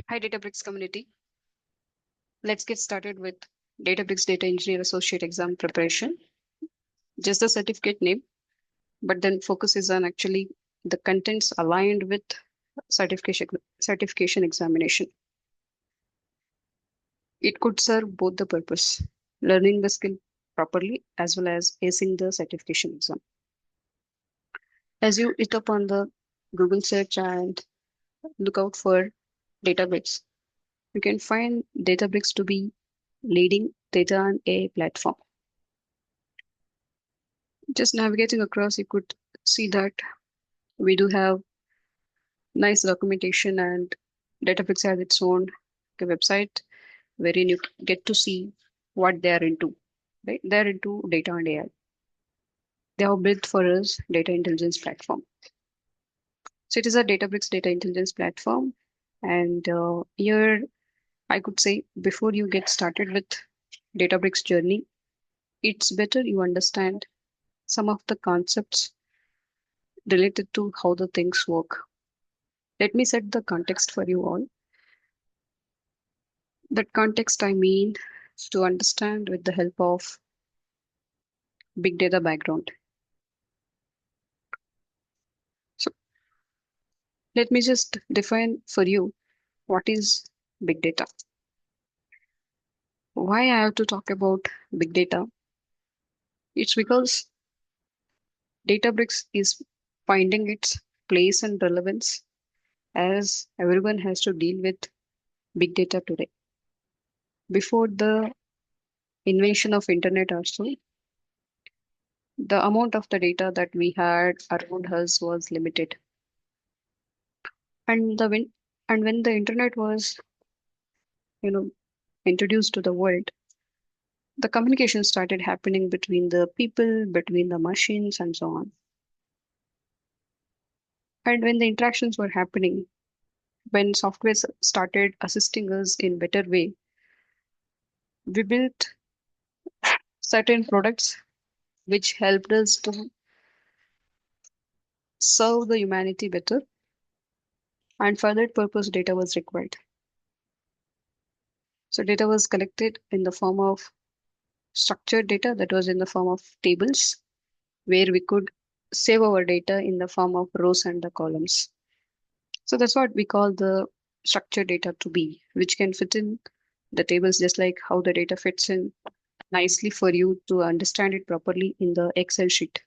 Hi, Databricks community. Let's get started with Databricks Data Engineer Associate exam preparation. Just the certificate name, but then focus is on actually the contents aligned with certification examination. It could serve both the purpose, learning the skill properly as well as acing the certification exam. As you hit up on the Google search and look out for Databricks, you can find Databricks to be leading data and AI platform. Just navigating across, you could see that we do have nice documentation, and Databricks has its own website wherein you get to see what they are into. Right? They're into data and AI. They have built for us data intelligence platform. So it is a Databricks data intelligence platform. And here I could say before you get started with Databricks journey, it's better you understand some of the concepts related to how the things work. Let me set the context for you all. That context I mean to understand with the help of big data background. So let me just define for you what is big data. Why I have to talk about big data? It's because Databricks is finding its place and relevance as everyone has to deal with big data today. Before the invention of internet also, the amount of the data that we had around us was limited. And the when the internet was, you know, introduced to the world, the communication started happening between the people, between the machines, and so on. And when the interactions were happening, when software started assisting us in better way, we built certain products which helped us to serve the humanity better. And for that purpose, data was required. So data was collected in the form of structured data, that was in the form of tables, where we could save our data in the form of rows and the columns. So that's what we call the structured data to be, which can fit in the tables just like how the data fits in nicely for you to understand it properly in the Excel sheet.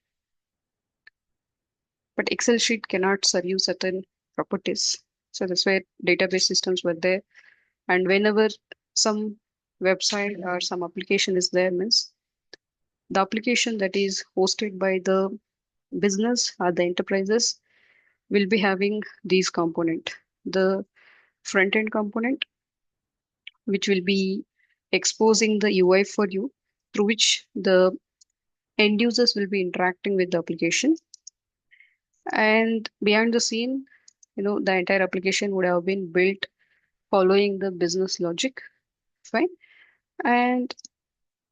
But Excel sheet cannot serve you certain properties. So that's why database systems were there. And whenever some website or some application is there, means the application that is hosted by the business or the enterprises will be having these component. The front end component, which will be exposing the UI for you, through which the end users will be interacting with the application. And behind the scene, the entire application would have been built following the business logic. Fine. And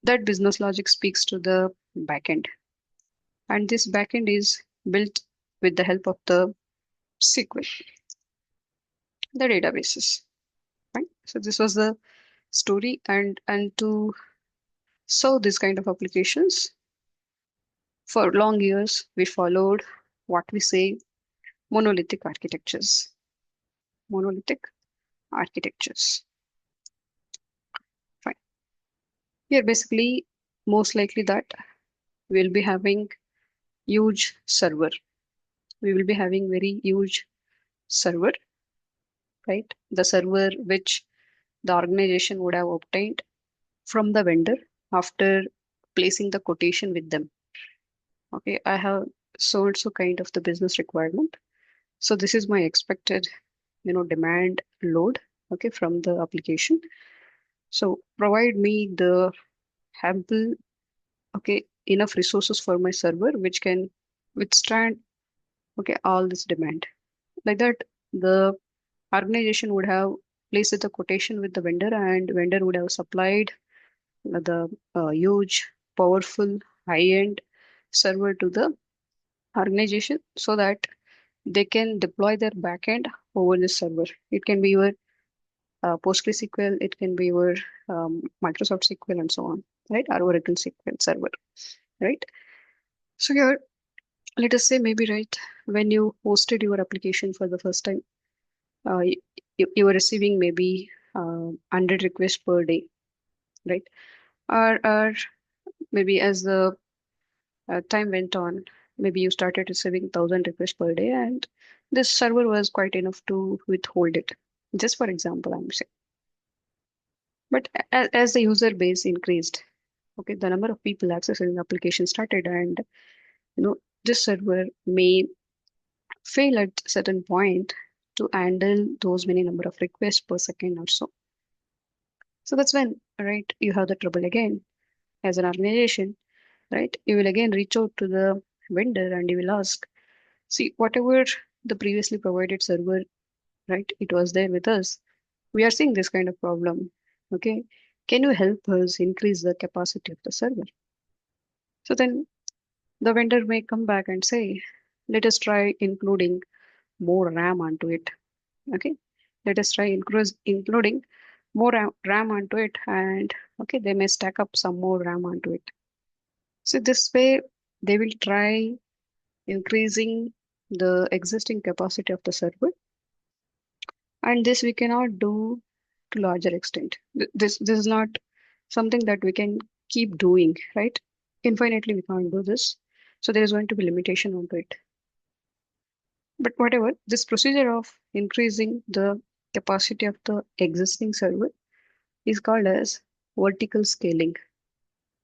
that business logic speaks to the backend. And this backend is built with the help of the SQL, the databases. Right. So this was the story, and to serve this kind of applications for long years, we followed what we say monolithic architectures. Monolithic architectures. Fine. Here, basically, most likely that we'll be having huge server. We will be having very huge server, right? The server which the organization would have obtained from the vendor after placing the quotation with them. Okay, I have so and so kind of the business requirement. So this is my expected, demand load, okay, from the application. So provide me the ample, okay, enough resources for my server which can withstand, okay, all this demand. Like that, the organization would have placed the quotation with the vendor, and vendor would have supplied the huge, powerful, high-end server to the organization so that they can deploy their backend over the server. It can be your PostgreSQL, it can be your Microsoft SQL and so on, right? Or Oracle SQL Server, right? So here, let us say maybe, right, when you hosted your application for the first time, uh, you, you were receiving maybe 100 requests per day, right? Or maybe as the time went on, maybe you started receiving 1,000 requests per day, and this server was quite enough to withhold it. Just for example, I'm saying. But as the user base increased, okay, the number of people accessing the application started, and you know this server may fail at certain point to handle those many number of requests per second or so. So that's when, right, you have the trouble again as an organization, right? You will again reach out to the vendor and you will ask, see, whatever the previously provided server, right, it was there with us. We are seeing this kind of problem. Okay. Can you help us increase the capacity of the server? So then the vendor may come back and say, let us try including more RAM onto it. Okay. Let us try including more RAM onto it. And okay, they may stack up some more RAM onto it. So this way they will try increasing the existing capacity of the server. And this we cannot do to larger extent. This is not something that we can keep doing, right? Infinitely we can't do this. So there is going to be limitation onto it. But whatever, this procedure of increasing the capacity of the existing server is called as vertical scaling.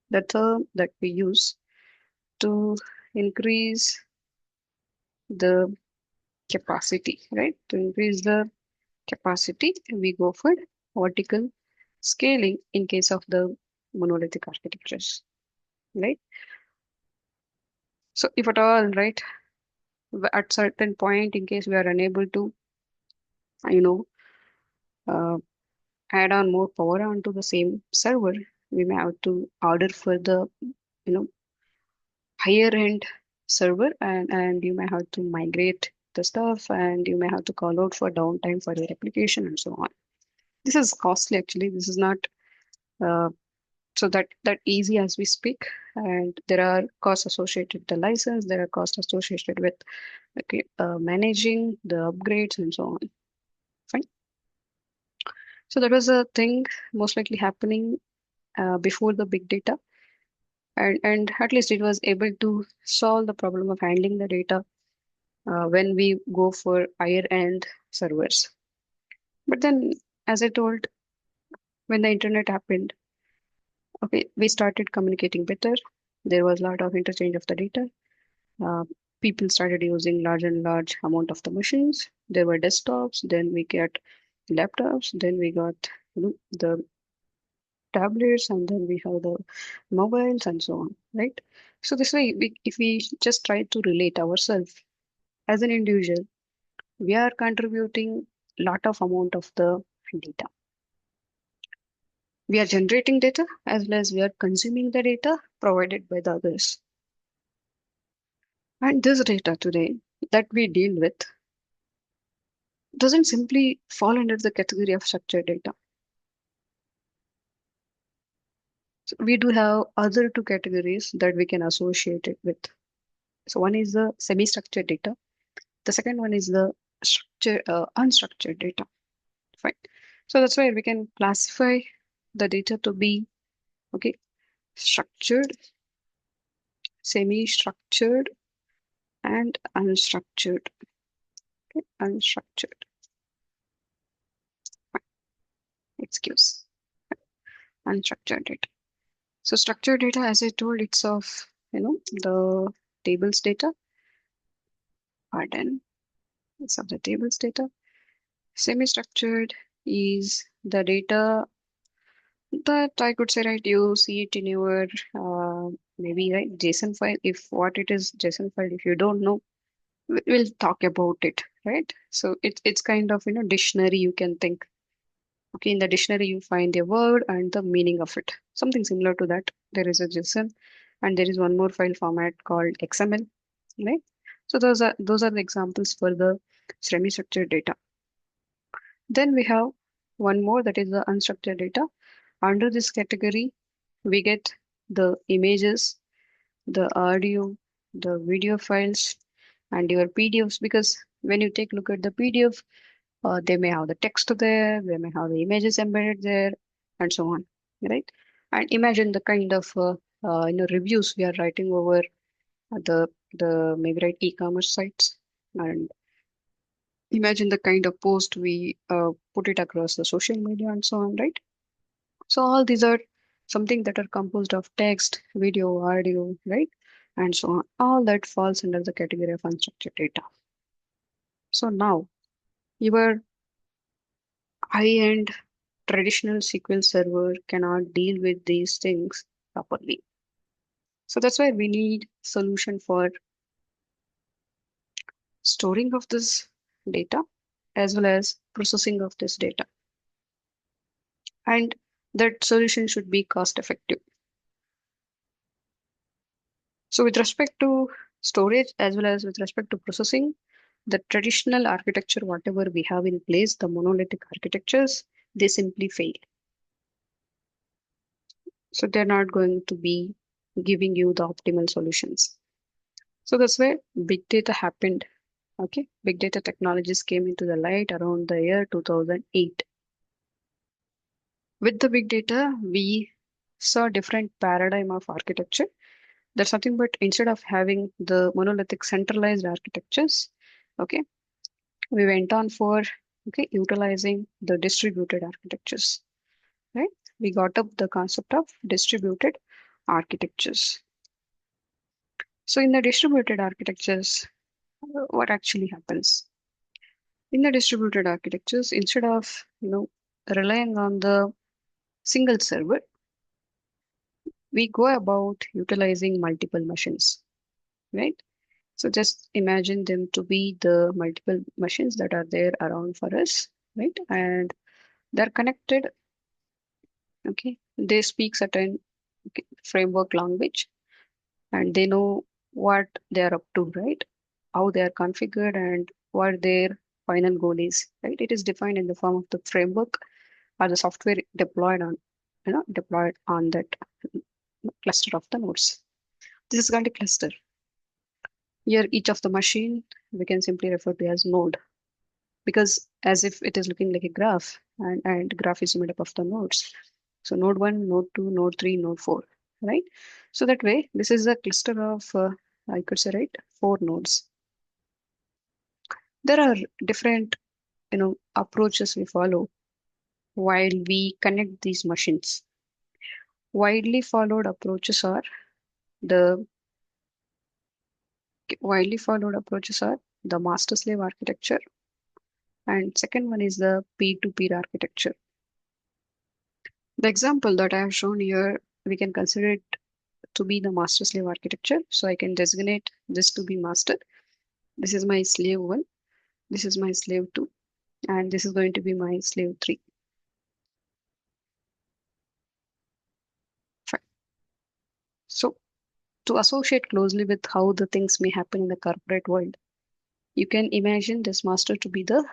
The term that we use to increase the capacity, right? To increase the capacity, we go for vertical scaling in case of the monolithic architectures, right? So if at all, right, at certain point, in case we are unable to, you know, uh, add on more power onto the same server, we may have to order for the, you know, higher end server, and you may have to migrate the stuff, and you may have to call out for downtime for your application and so on. This is costly actually. This is not uh, so that easy as we speak, and there are costs associated with the license, there are costs associated with, okay, managing the upgrades and so on. Fine. So that was a thing most likely happening before the big data, and at least it was able to solve the problem of handling the data when we go for higher end servers. But then, as I told, when the internet happened, okay, we started communicating better. There was a lot of interchange of the data. Uh, People started using large and large amount of the machines. There were desktops, then we get laptops, then we got, the tablets, and then we have the mobiles and so on, right? So this way, if we just try to relate ourselves as an individual, we are contributing lot of amount of the data. We are generating data as well as we are consuming the data provided by the others. And this data today that we deal with doesn't simply fall under the category of structured data. So we do have other two categories that we can associate it with. So one is the semi-structured data. The second one is the unstructured data. Fine. So that's why we can classify the data to be, okay, structured, semi-structured, and unstructured. Okay, unstructured. Fine. Excuse. Unstructured data. So structured data, as I told, it's of, the tables data. Pardon. It's of the tables data. Semi-structured is the data that I could say, right, you see it in your maybe, right, JSON file. If what it is JSON file, if you don't know, we'll talk about it, right? So it's kind of, dictionary, you can think. Okay, in the dictionary you find a word and the meaning of it. Something similar to that. There is a JSON, and there is one more file format called XML, right? So those are the examples for the semi-structured data. Then we have one more, that is the unstructured data. Under this category, we get the images, the audio, the video files, and your PDFs. Because when you take a look at the PDF, they may have the text there, they may have the images embedded there, and so on, right? And imagine the kind of reviews we are writing over the maybe right e-commerce sites, and imagine the kind of post we put it across the social media and so on, right? So all these are something that are composed of text, video, audio, right? And so on. All that falls under the category of unstructured data. So now your high-end traditional SQL server cannot deal with these things properly. So that's why we need solution for storing of this data as well as processing of this data. And that solution should be cost effective. So with respect to storage as well as with respect to processing, the traditional architecture, whatever we have in place, the monolithic architectures, they simply fail. So they're not going to be giving you the optimal solutions. So that's where big data happened. Okay, big data technologies came into the light around the year 2008. With the big data, we saw different paradigm of architecture. That's nothing but instead of having the monolithic centralized architectures, okay, we went on for utilizing the distributed architectures, right? We got up the concept of distributed architectures. So in the distributed architectures, what actually happens? In the distributed architectures, instead of relying on the single server, we go about utilizing multiple machines, right? So just imagine them to be the multiple machines that are there around for us, right? And they're connected, okay? They speak certain framework language and they know what they are up to, right? How they are configured and what their final goal is, right? It is defined in the form of the framework or the software deployed on that cluster of the nodes. This is called a cluster. Here, each of the machine we can simply refer to as node because as if it is looking like a graph and graph is made up of the nodes. So node 1, node 2, node 3, node 4, right? So that way, this is a cluster of, I could say, right, 4 nodes. There are different, approaches we follow while we connect these machines. Widely followed approaches are the widely followed approaches are the master slave architecture, and second one is the peer-to-peer architecture. The example that I have shown here, we can consider it to be the master slave architecture. So I can designate this to be master. This is my slave 1, this is my slave 2, and this is going to be my slave 3. Fine. So to associate closely with how the things may happen in the corporate world, you can imagine this master to be the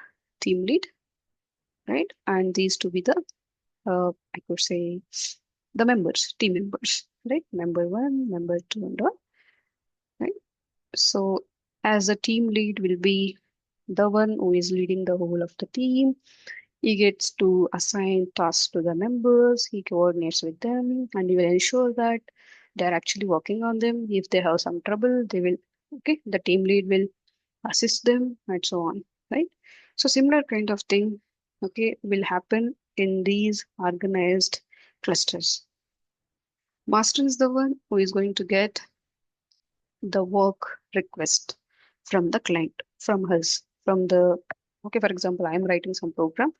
team lead, right? And these to be the, I could say, the members, team members, right? Member 1, member 2, and all, right? So as a team lead will be the one who is leading the whole of the team. He gets to assign tasks to the members, he coordinates with them, and he will ensure that they're actually working on them. If they have some trouble, they will, the team lead will assist them and so on, right? So similar kind of thing, will happen in these organized clusters. Master is the one who is going to get the work request from the client, from us, from the, for example, I'm writing some program.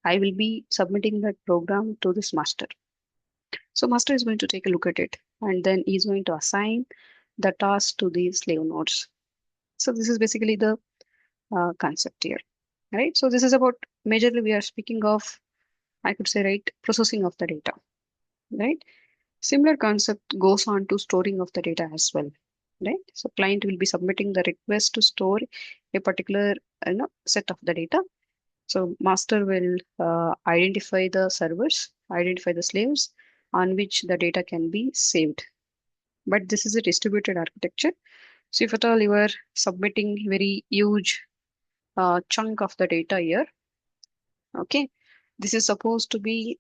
I will be submitting that program to this master. So master is going to take a look at it and then he's going to assign the task to the slave nodes. So this is basically the concept here, right? So this is about majorly we are speaking of, I could say, right, processing of the data, right? Similar concept goes on to storing of the data as well, right? So client will be submitting the request to store a particular set of the data, So master will identify the servers, identify the slaves on which the data can be saved. But this is a distributed architecture. So if at all you are submitting very huge chunk of the data here, okay, this is supposed to be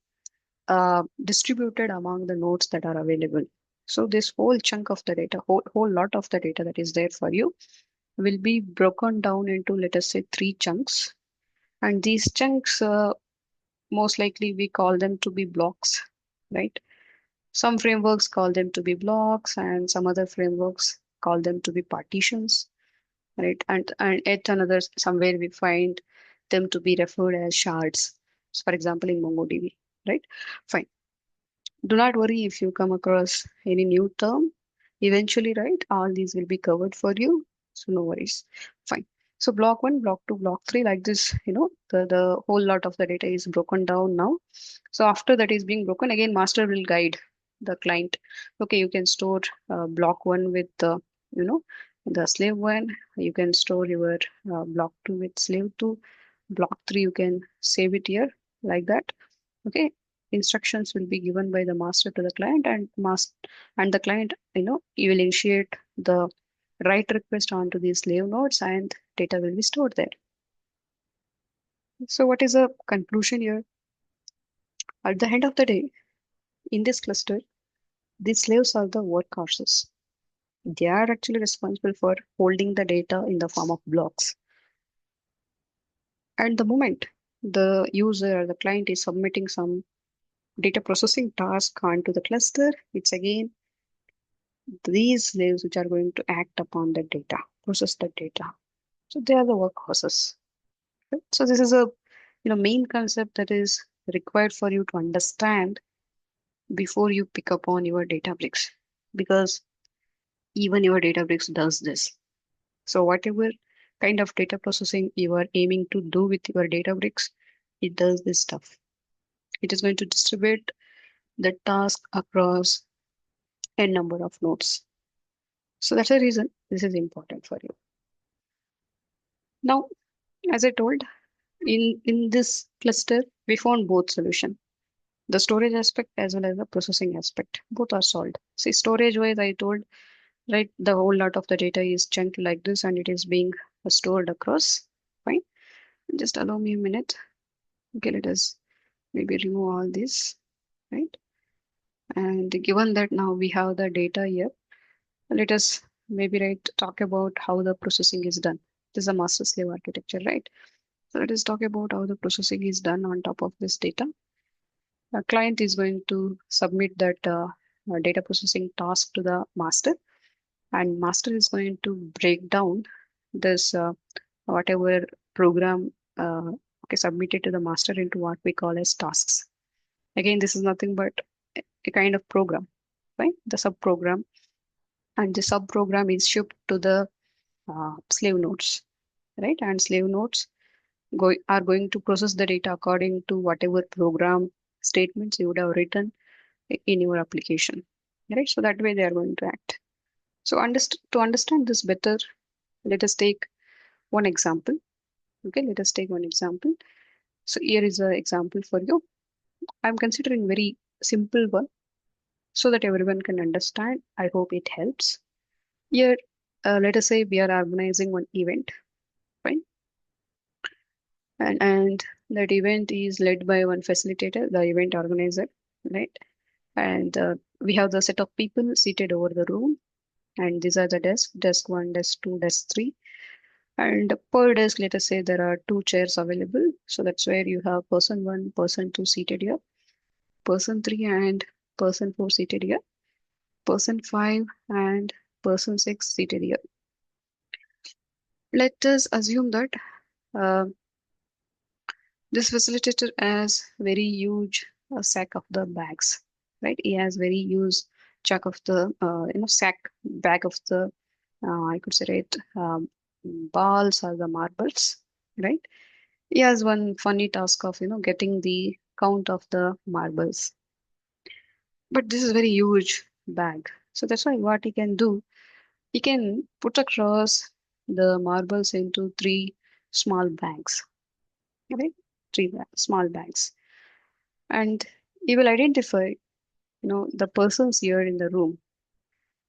distributed among the nodes that are available. So this whole chunk of the data, whole lot of the data that is there for you will be broken down into, let us say, three chunks. And these chunks, most likely we call them to be blocks, right? Some frameworks call them to be blocks, and some other frameworks call them to be partitions, right? And yet another, somewhere we find them to be referred as shards. So for example, in MongoDB, right? Fine. Do not worry if you come across any new term. Eventually, right, all these will be covered for you. So no worries. Fine. So block one, block two, block three, like this, the whole lot of the data is broken down now. So after that is being broken, again, master will guide the client. Okay, you can store block one with the slave one. You can store your block two with slave two. Block three, you can save it here like that. Okay, instructions will be given by the master to the client, and the client, you will initiate the write request onto these slave nodes, and data will be stored there. So what is the conclusion here? At the end of the day, in this cluster, these slaves are the workhorses. They are actually responsible for holding the data in the form of blocks. And the moment the user or the client is submitting some data processing task onto the cluster, it's again these slaves which are going to act upon the data, process the data. So they are the workhorses. Right? So this is a main concept that is required for you to understand before you pick up on your Databricks, because even your Databricks does this. So whatever kind of data processing you are aiming to do with your Databricks, it does this stuff. It is going to distribute the task across a number of nodes. So that's the reason this is important for you. Now, as I told, in this cluster, we found both solution. The storage aspect as well as the processing aspect. Both are solved. See, storage wise, I told, right, the whole lot of the data is chunked like this and it is being stored across. Fine. Just allow me a minute. Okay, let us maybe remove all this, right? And given that now we have the data here, let us maybe talk about how the processing is done. This is a master slave architecture, right? So let us talk about how the processing is done on top of this data. A client is going to submit that data processing task to the master, and master is going to break down this whatever program submitted to the master into what we call as tasks. Again, this is nothing but a kind of program, right? The sub program, and the sub program is shipped to the slave nodes, right? And slave nodes are going to process the data according to whatever program statements you would have written in your application, right? So that way they are going to act. So to understand this better, let us take one example. Okay, let us take one example. So here is an example for you. I'm considering very simple one so that everyone can understand. I hope it helps. Here, let us say we are organizing one event, right? And that event is led by one facilitator, the event organizer, right? And we have the set of people seated over the room, and these are the desks, desk one, desk two, desk three. And per desk, let us say there are two chairs available. So that's where you have person one, person two seated here, person three and person four seated here, person five and person six seated here. Let us assume that uh, this facilitator has very huge sack of the bags, right? He has very huge chunk of the sack bag of the I could say it balls or the marbles, right? He has one funny task of getting the count of the marbles, but this is very huge bag. So that's why what he can do, he can put across the marbles into three small bags. right? Small banks. And you will identify, the persons here in the room.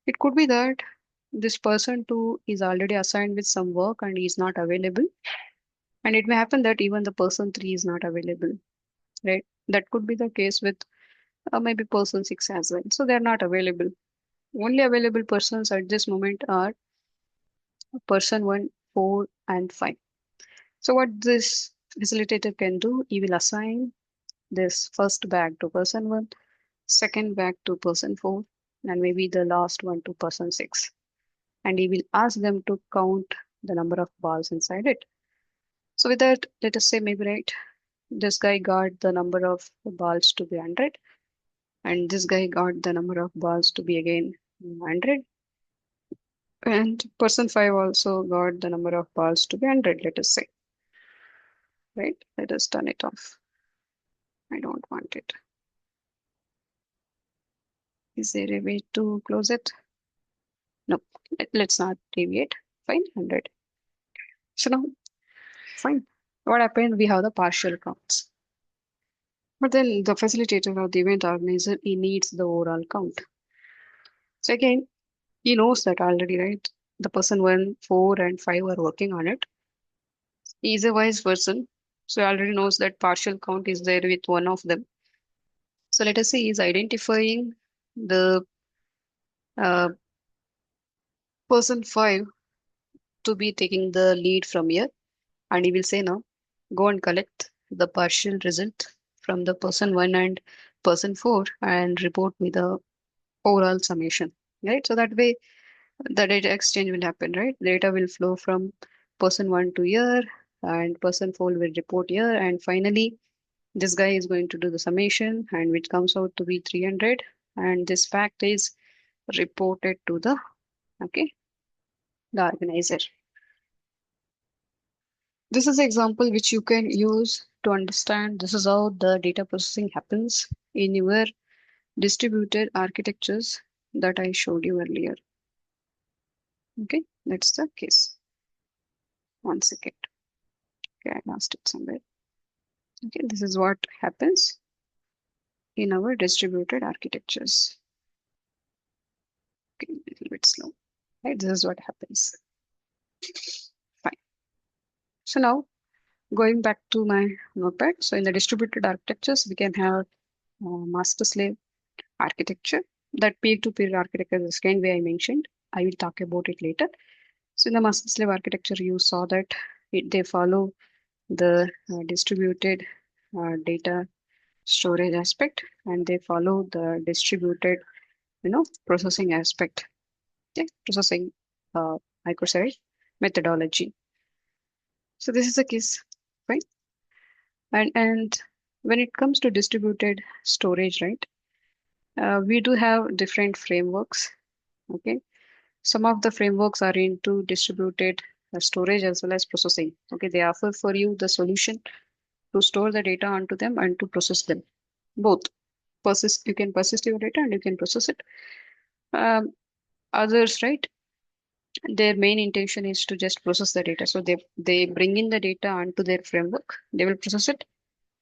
It could be that this person too is already assigned with some work and is not available. And it may happen that even the person three is not available, right? That could be the case with maybe person six as well. So they're not available. Only available persons at this moment are person one, four, and five. So what this facilitator can do, he will assign this first bag to person one, second bag to person four, and maybe the last one to person six. And he will ask them to count the number of balls inside it. So with that, let us say maybe right, this guy got the number of balls to be 100, and this guy got the number of balls to be again 100, and person 5 also got the number of balls to be 100, let us say, right? Let us turn it off. I don't want it. Is there a way to close it? No, let's not deviate. Fine, 100. So now, fine. What happened? We have the partial counts. But then the facilitator or the event organizer, he needs the overall count. So again, he knows that already, right? The person one, four, and five are working on it. He is a wise person. So he already knows that partial count is there with one of them. So let us say he's identifying the uh, person five to be taking the lead from here. And he will say now, go and collect the partial result from the person one and person four and report me the overall summation. Right. So that way the data exchange will happen, right? Data will flow from person one to here and person four will report here. And finally, this guy is going to do the summation and which comes out to be 300. And this fact is reported to okay, the organizer. This is an example which you can use to understand this is how the data processing happens in your distributed architectures that I showed you earlier. Okay, that's the case. One second. Okay, I lost it somewhere. Okay, this is what happens in our distributed architectures. Okay, a little bit slow. Right, this is what happens. Fine. So now going back to my notepad. So in the distributed architectures, we can have master slave architecture. That peer-to-peer architecture is the second way I mentioned. I will talk about it later. So in the master slave architecture, you saw that they follow the distributed data storage aspect and they follow the distributed, processing aspect. Yeah, processing microservice methodology. So this is the case, right? And when it comes to distributed storage, right? We do have different frameworks. Okay, some of the frameworks are into distributed storage as well as processing. Okay, they offer for you the solution to store the data onto them and to process them. Both persist, you can persist your data and you can process it. Others, right? Their main intention is to just process the data. So they bring in the data onto their framework. They will process it.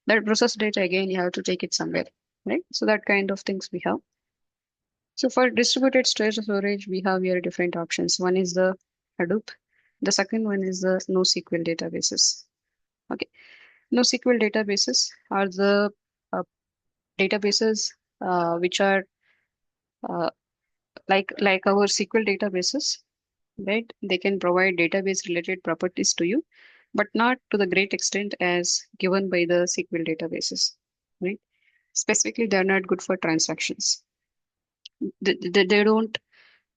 That process data again, you have to take it somewhere, right? So that kind of things we have. So for distributed storage, we have here different options. One is the Hadoop. The second one is the NoSQL databases. Okay, NoSQL databases are the uh, databases which are uh, like our SQL databases, right? They can provide database related properties to you, but not to the great extent as given by the SQL databases, right? Specifically, they're not good for transactions. They don't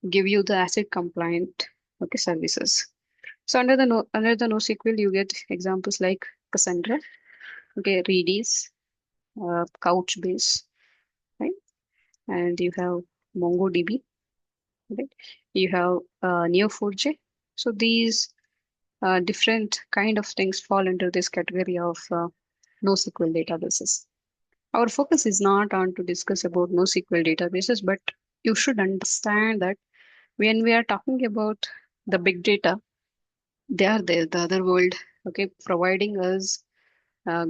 give you the ACID compliant services. So under the NoSQL, you get examples like Cassandra, okay, Redis, Couchbase, right? And you have MongoDB, right? You have Neo4j. So these different kind of things fall into this category of NoSQL databases. Our focus is not on to discuss about NoSQL databases, but you should understand that when we are talking about the big data, they are there, the other world, okay, providing us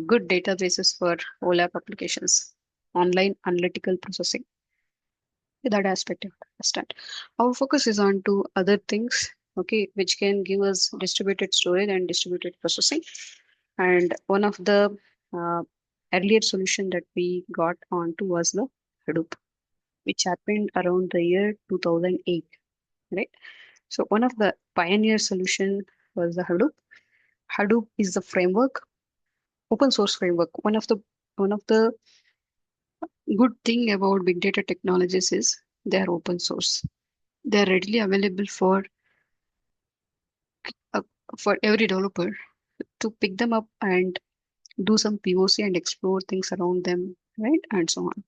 good databases for OLAP applications, online analytical processing. That aspect you have to understand. Our focus is on to other things, okay, which can give us distributed storage and distributed processing. And one of the uh, earlier solution that we got onto was the Hadoop, which happened around the year 2008, right? So one of the pioneer solution was the Hadoop. Hadoop is the framework, open source framework. One of the good thing about big data technologies is they are open source. They are readily available uh, for every developer to pick them up and do some POC and explore things around them, right? And so on.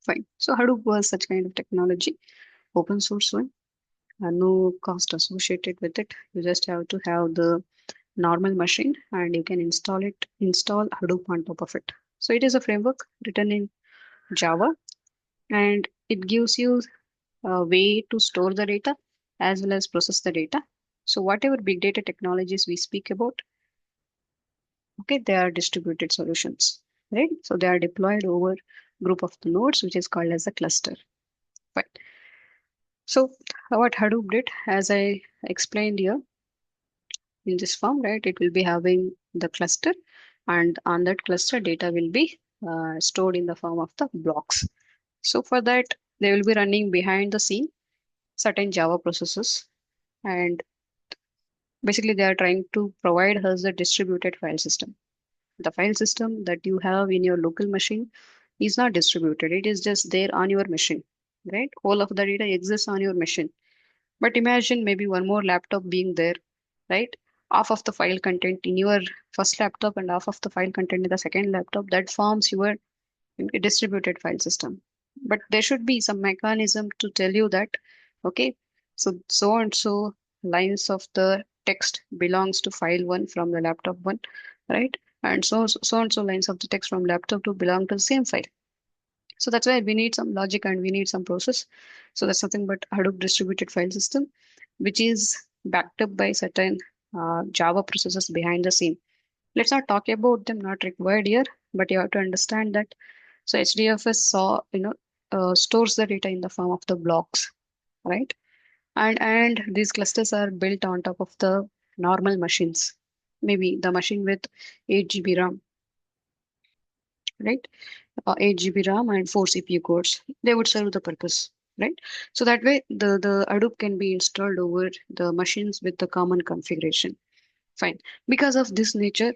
Fine. So Hadoop was such kind of technology, open source one, no cost associated with it. You just have to have the normal machine and you can install Hadoop on top of it. So it is a framework written in Java and it gives you a way to store the data as well as process the data. So whatever big data technologies we speak about, okay, they are distributed solutions, right? So they are deployed over group of the nodes, which is called as a cluster. Fine. So what Hadoop did, as I explained here in this form, right, it will be having the cluster, and on that cluster, data will be stored in the form of the blocks. So for that, they will be running behind the scene certain Java processes, and basically they are trying to provide us a distributed file system. The file system that you have in your local machine is not distributed. It is just there on your machine, right? All of the data exists on your machine. But imagine maybe one more laptop being there, right? Half of the file content in your first laptop and half of the file content in the second laptop. That forms your distributed file system. But there should be some mechanism to tell you that, okay, so and so lines of the text belongs to file one from the laptop one, right? And so and so lines of the text from laptop to belong to the same file. So that's why we need some logic and we need some process. So that's nothing but Hadoop distributed file system, which is backed up by certain Java processes behind the scene. Let's not talk about them, not required here, but you have to understand that. So HDFS stores the data in the form of the blocks, right? And these clusters are built on top of the normal machines. Maybe the machine with 8 GB RAM, right? 8 GB RAM and 4 CPU cores. They would serve the purpose, right? So that way the Hadoop can be installed over the machines with the common configuration. Fine. Because of this nature,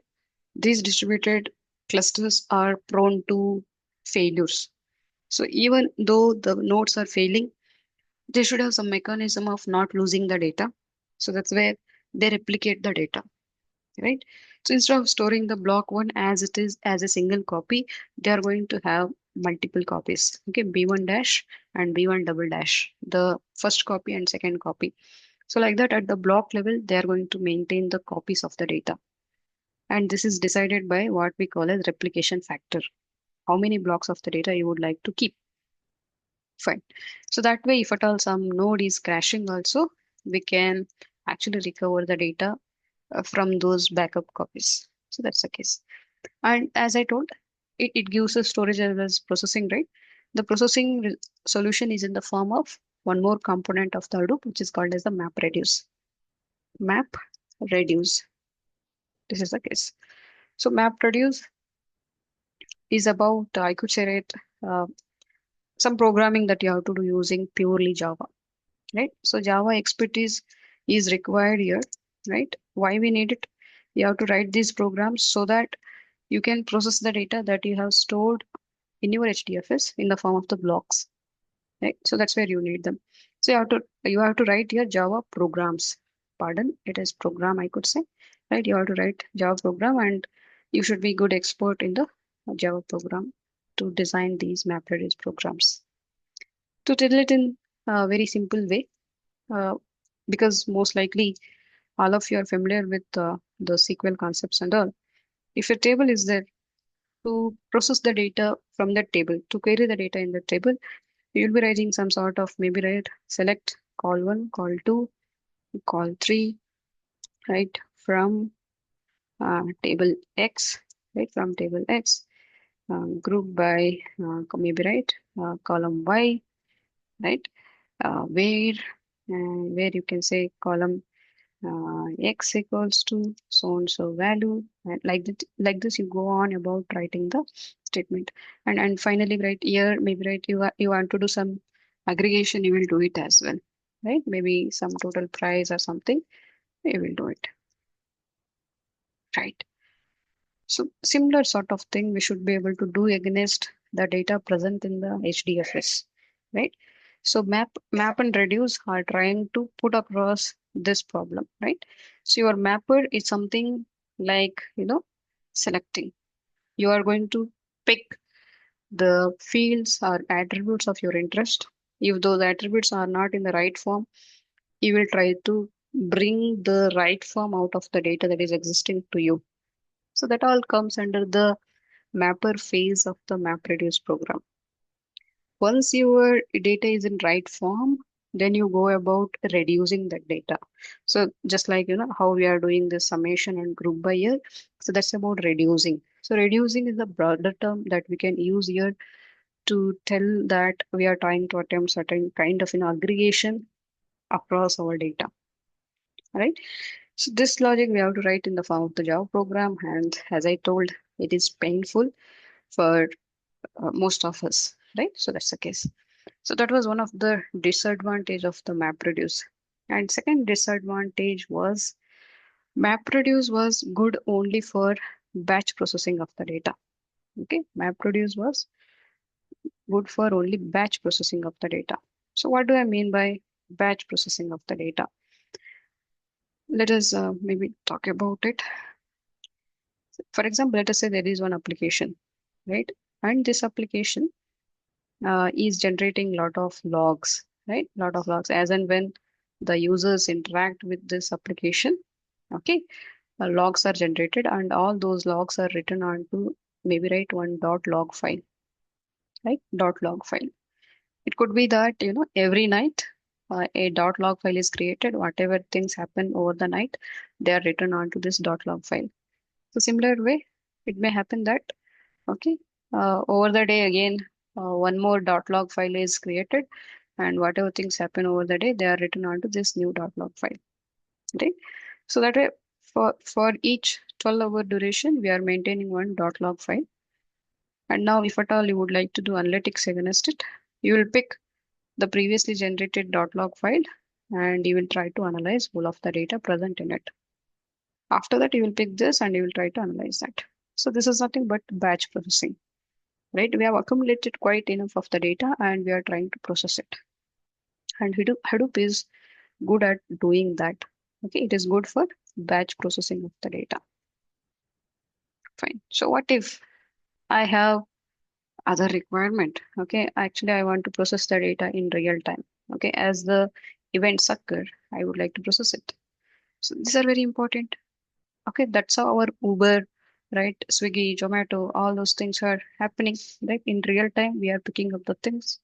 these distributed clusters are prone to failures. So even though the nodes are failing, they should have some mechanism of not losing the data. So that's where they replicate the data, right? So instead of storing the block one as it is as a single copy, they are going to have multiple copies. Okay, B1 dash and B1 double dash, the first copy and second copy. So like that at the block level, they are going to maintain the copies of the data. And this is decided by what we call as replication factor. How many blocks of the data you would like to keep. Fine. So that way, if at all some node is crashing also, we can actually recover the data from those backup copies. So that's the case. And as I told, it gives us storage as well as processing, right? The solution is in the form of one more component of the Hadoop, which is called as the map reduce. Map reduce. This is the case. So map reduce is about, I could say, right, uh, some programming that you have to do using purely Java, right? So Java expertise is required here, right? Why we need it? You have to write these programs so that you can process the data that you have stored in your HDFS in the form of the blocks, right? So that's where you need them. So you have to write your Java programs. Pardon, it is program I could say, right? You have to write Java program and you should be good expert in the Java program to design these map reduce programs. To tell it in a very simple way, uh, because most likely all of you are familiar with the SQL concepts and all. If a table is there, to process the data from that table, to query the data in the table, you'll be writing some sort of maybe right select call one, call two, call three, right from table X, right? From table X, group by maybe right, column Y, right? Where you can say column X equals to so and so value, and like this you go on about writing the statement, and finally right here maybe right you want to do some aggregation, you will do it as well, right? Maybe some total price or something, you will do it, right? So similar sort of thing we should be able to do against the data present in the HDFS, right? So map and reduce are trying to put across this problem, right? So your mapper is something like, selecting. You are going to pick the fields or attributes of your interest. If those attributes are not in the right form, you will try to bring the right form out of the data that is existing to you. So that all comes under the mapper phase of the MapReduce program. Once your data is in right form, then you go about reducing that data. So just like how we are doing this summation and group by year, so that's about reducing. So reducing is a broader term that we can use here to tell that we are trying to attempt certain kind of aggregation across our data, right? So this logic we have to write in the form of the Java program, and as I told, it is painful for most of us, right? So that's the case. So that was one of the disadvantage of the MapReduce. And second disadvantage was MapReduce was good only for batch processing of the data. Okay, MapReduce was good for only batch processing of the data. So what do I mean by batch processing of the data? Let us maybe talk about it. For example, let us say there is one application, right? And this application is generating lot of logs, right? Lot of logs as and when the users interact with this application. Okay, logs are generated, and all those logs are written onto maybe right one dot log file, right? Dot log file. It could be that every night a dot log file is created. Whatever things happen over the night, they are written onto this dot log file. So similar way, it may happen that okay, over the day again, one more dot log file is created, and whatever things happen over the day, they are written onto this new dot log file, right? So that way, for each 12-hour duration, we are maintaining one dot log file. And now, if at all you would like to do analytics against it, you will pick the previously generated dot log file, and you will try to analyze all of the data present in it. After that, you will pick this and you will try to analyze that. So this is nothing but batch processing, right? We have accumulated quite enough of the data and we are trying to process it. And Hadoop is good at doing that. Okay, it is good for batch processing of the data. Fine. So what if I have other requirement? Okay, actually I want to process the data in real time. Okay, as the events occur, I would like to process it. So these are very important. Okay, that's how our Uber, right, Swiggy, Zomato, all those things are happening, right? In real time, we are picking up the things.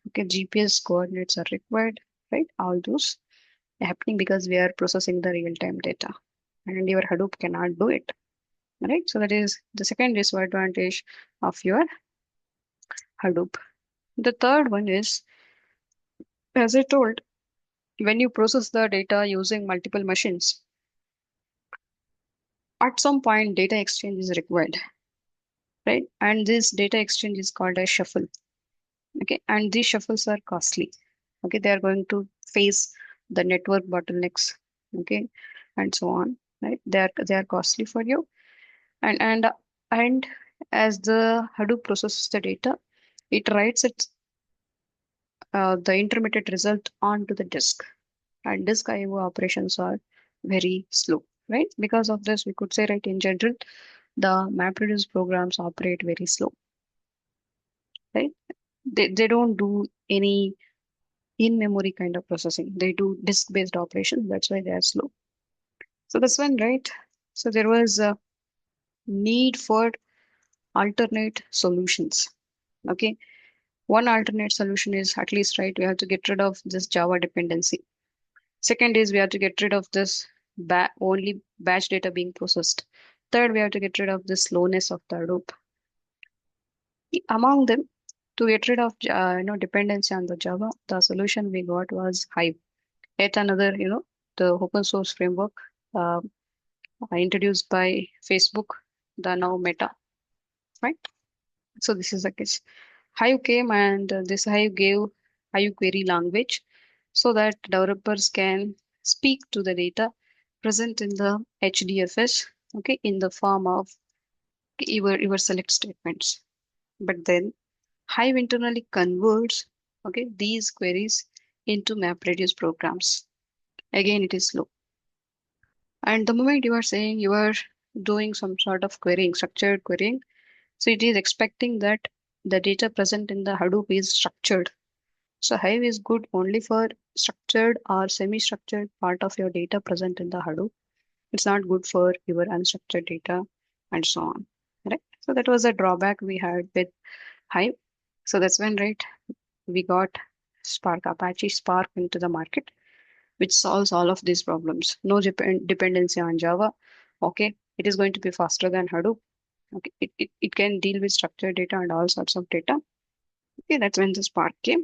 Okay, GPS coordinates are required, right? All those happening because we are processing the real-time data, and your Hadoop cannot do it, right? So that is the second disadvantage of your Hadoop. The third one is, as I told, when you process the data using multiple machines, at some point data exchange is required, right? And this data exchange is called a shuffle. Okay, and these shuffles are costly. Okay, they are going to face the network bottlenecks. Okay, and so on. Right, they are costly for you. And as the Hadoop processes the data, it writes the intermediate result onto the disk. And disk IO operations are very slow. Right, because of this, we could say right in general, the MapReduce programs operate very slow. Right, they don't do any in-memory kind of processing. They do disk-based operations. That's why they are slow. So that's one, right? So there was a need for alternate solutions. Okay. One alternate solution is at least, right, we have to get rid of this Java dependency. Second is we have to get rid of this only batch data being processed. Third, we have to get rid of the slowness of the Hadoop. Among them, to get rid of dependency on the Java, the solution we got was Hive. Yet another, the open source framework uh, introduced by Facebook, the now Meta, right? So this is the case. Hive came and this Hive gave Hive query language so that developers can speak to the data present in the HDFS, okay, in the form of your select statements. But then Hive internally converts, okay, these queries into MapReduce programs. Again, it is slow. And the moment you are saying you are doing some sort of querying, structured querying, so it is expecting that the data present in the Hadoop is structured. So Hive is good only for structured or semi-structured part of your data present in the Hadoop. It's not good for your unstructured data and so on. Right? So that was a drawback we had with Hive. So that's when, right, we got Spark, Apache Spark into the market, which solves all of these problems. No dependency on Java. Okay, it is going to be faster than Hadoop. Okay, it can deal with structured data and all sorts of data. Okay, that's when the Spark came.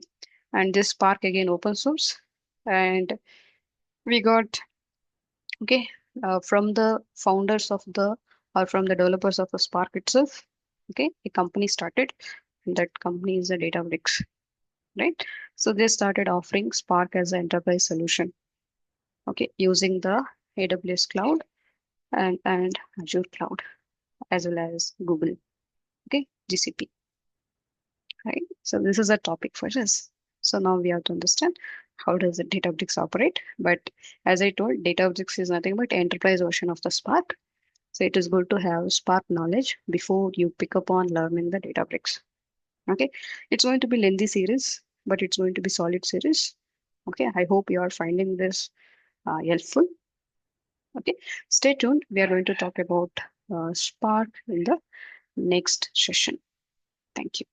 And this Spark again open source. And we got, okay, from the founders of the, or from the developers of the Spark itself, okay, a company started. And that company is the Databricks, right? So they started offering Spark as an enterprise solution, okay, using the AWS cloud and Azure cloud as well as Google, okay, GCP, right? So this is a topic for us. So now we have to understand how does the Databricks operate. But as I told, Databricks is nothing but enterprise version of the Spark. So it is good to have Spark knowledge before you pick up on learning the Databricks. Okay, it's going to be lengthy series, but it's going to be solid series. Okay, I hope you are finding this helpful. Okay, stay tuned. We are going to talk about Spark in the next session. Thank you.